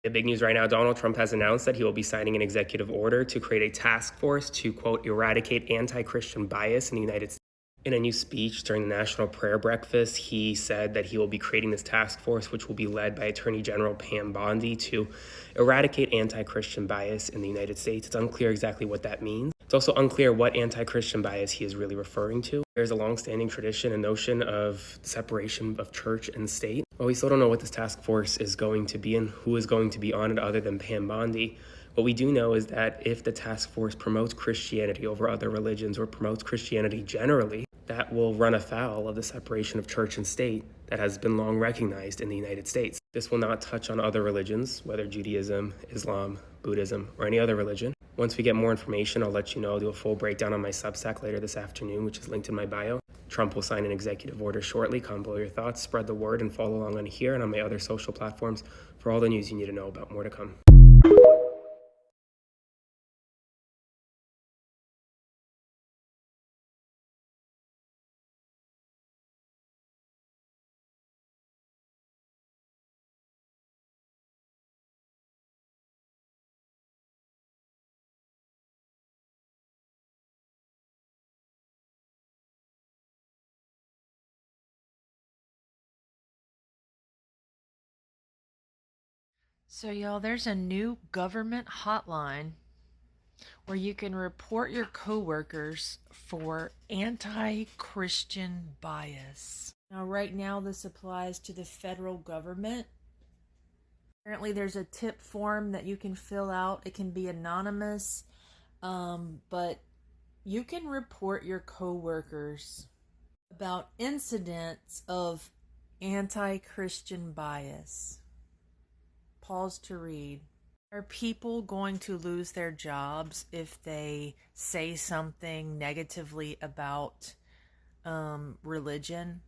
The big news right now, Donald Trump has announced that he will be signing an executive order to create a task force to, quote, eradicate anti-Christian bias in the United States. In a new speech during the National Prayer Breakfast, he said that he will be creating this task force, which will be led by Attorney General Pam Bondi, to eradicate anti-Christian bias in the United States. It's unclear exactly what that means. It's also unclear what anti-Christian bias he is really referring to. There's a long-standing tradition and notion of separation of church and state. Well, we still don't know what this task force is going to be and who is going to be on it other than Pam Bondi. What we do know is that if the task force promotes Christianity over other religions or promotes Christianity generally, that will run afoul of the separation of church and state that has been long recognized in the United States. This will not touch on other religions, whether Judaism, Islam, Buddhism, or any other religion. Once we get more information, I'll let you know. I'll do a full breakdown on my Substack later this afternoon, which is linked in my bio. Trump will sign an executive order shortly. Comment below your thoughts, spread the word, and follow along on here and on my other social platforms for all the news you need to know about. More to come. So, y'all, there's a new government hotline where you can report your coworkers for anti-Christian bias. Now, right now, this applies to the federal government. Apparently, there's a tip form that you can fill out. It can be anonymous, but you can report your coworkers about incidents of anti-Christian bias. Pause to read. Are people going to lose their jobs if they say something negatively about religion?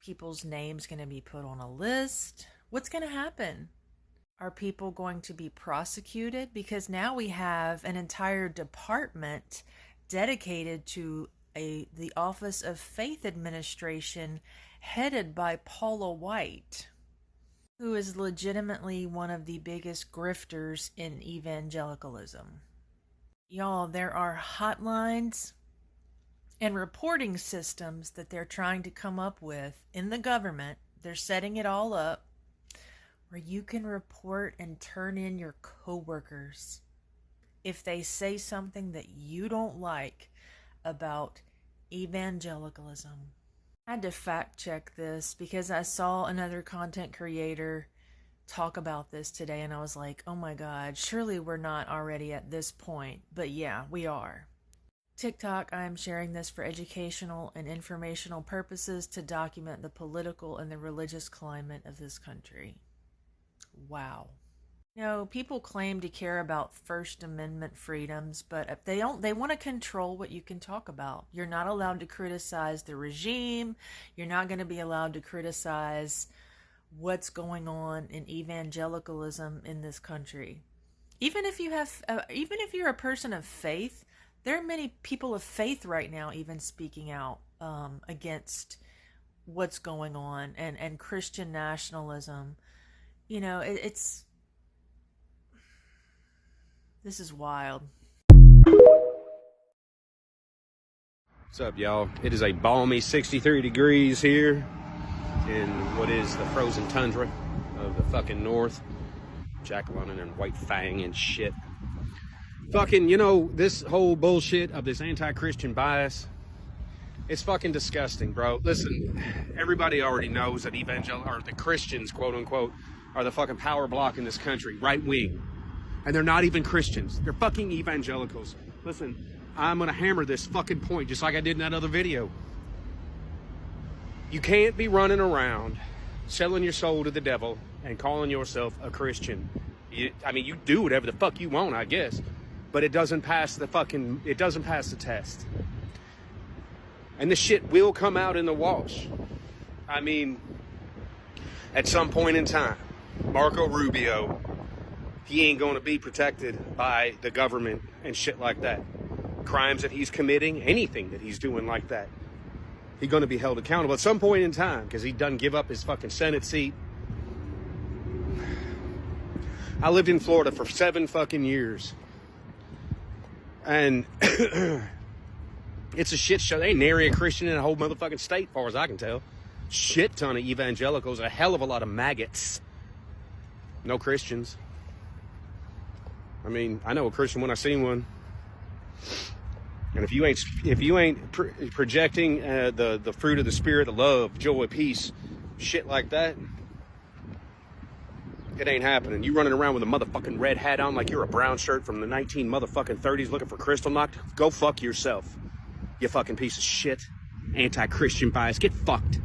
People's names going to be put on a list? What's going to happen? Are people going to be prosecuted? Because now we have an entire department dedicated to the Office of Faith Administration headed by Paula White, who is legitimately one of the biggest grifters in evangelicalism. Y'all, there are hotlines and reporting systems that they're trying to come up with in the government. They're setting it all up where you can report and turn in your coworkers if they say something that you don't like about evangelicalism. I had to fact check this because I saw another content creator talk about this today and I was like, oh my God, surely we're not already at this point. But yeah, we are. TikTok, I am sharing this for educational and informational purposes to document the political and the religious climate of this country. Wow. You know, people claim to care about First Amendment freedoms, but if they want to control what you can talk about. You're not allowed to criticize the regime. You're not going to be allowed to criticize what's going on in evangelicalism in this country. Even if you're a person of faith, there are many people of faith right now even speaking out against what's going on and Christian nationalism. You know, this is wild. What's up, y'all? It is a balmy 63 degrees here in what is the frozen tundra of the fucking north. Jack London and White Fang and shit. Fucking, you know, this whole bullshit of this anti-Christian bias, it's fucking disgusting, bro. Listen, everybody already knows that the Christians, quote unquote, are the fucking power block in this country, right wing. And they're not even Christians. They're fucking evangelicals. Listen, I'm going to hammer this fucking point just like I did in that other video. You can't be running around selling your soul to the devil and calling yourself a Christian. You do whatever the fuck you want, I guess. But it doesn't pass the test. And the shit will come out in the wash. I mean, at some point in time, Marco Rubio, he ain't going to be protected by the government and shit like that. Crimes that he's committing, anything that he's doing like that, he's going to be held accountable at some point in time because he done give up his fucking Senate seat. I lived in Florida for 7 fucking years. And it's a shit show. They ain't nary a Christian in the whole motherfucking state, as far as I can tell. Shit ton of evangelicals, a hell of a lot of maggots. No Christians. I mean, I know a Christian when I see one. And if you ain't projecting the fruit of the Spirit, the love, joy, peace, shit like that, it ain't happening. You running around with a motherfucking red hat on like you're a brown shirt from the 1930s looking for crystal knocked. Go fuck yourself, you fucking piece of shit. Anti-Christian bias. Get fucked.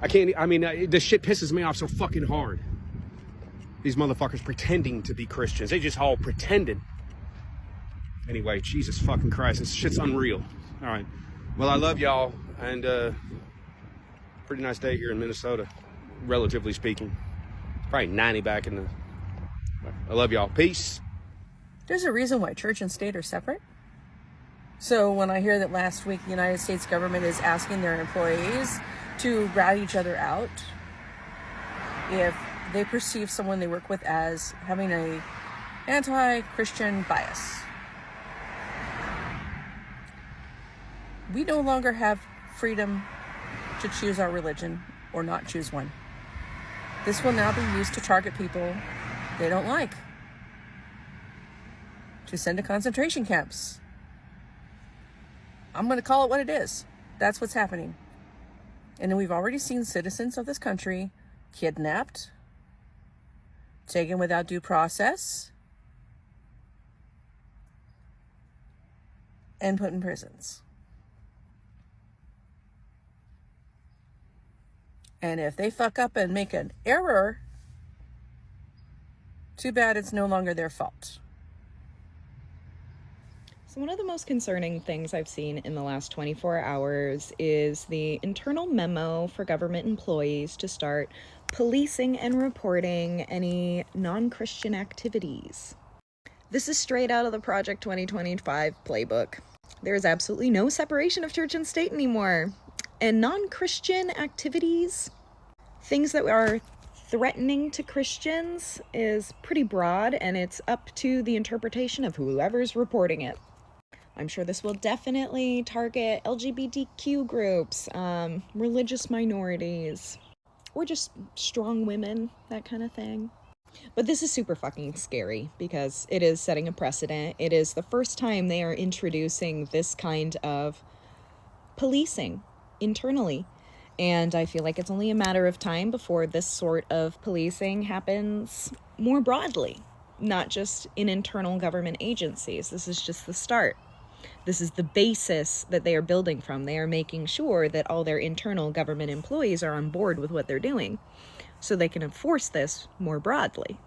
This shit pisses me off so fucking hard. These motherfuckers pretending to be Christians. They just all pretending. Anyway, Jesus fucking Christ. This shit's unreal. All right. Well, I love y'all. And pretty nice day here in Minnesota, relatively speaking. Probably 90 back in the... I love y'all. Peace. There's a reason why church and state are separate. So when I hear that last week the United States government is asking their employees to rat each other out if they perceive someone they work with as having a anti-Christian bias. We no longer have freedom to choose our religion or not choose one. This will now be used to target people they don't like, to send to concentration camps. I'm going to call it what it is. That's what's happening. And then we've already seen citizens of this country kidnapped, taken without due process, and put in prisons. And if they fuck up and make an error, too bad, it's no longer their fault. So one of the most concerning things I've seen in the last 24 hours is the internal memo for government employees to start policing and reporting any non-Christian activities. This is straight out of the Project 2025 playbook. There is absolutely no separation of church and state anymore. And non-Christian activities, things that are threatening to Christians, is pretty broad, and it's up to the interpretation of whoever's reporting it. I'm sure this will definitely target LGBTQ groups, religious minorities, or just strong women, that kind of thing. But this is super fucking scary because it is setting a precedent. It is the first time they are introducing this kind of policing internally. And I feel like it's only a matter of time before this sort of policing happens more broadly, not just in internal government agencies. This is just the start. This is the basis that they are building from. They are making sure that all their internal government employees are on board with what they're doing so they can enforce this more broadly.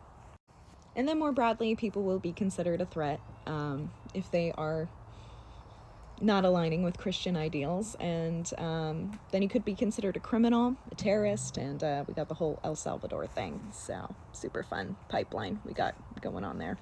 And then more broadly, people will be considered a threat if they are not aligning with Christian ideals, and then you could be considered a criminal, a terrorist, and we got the whole El Salvador thing. So super fun pipeline we got going on there.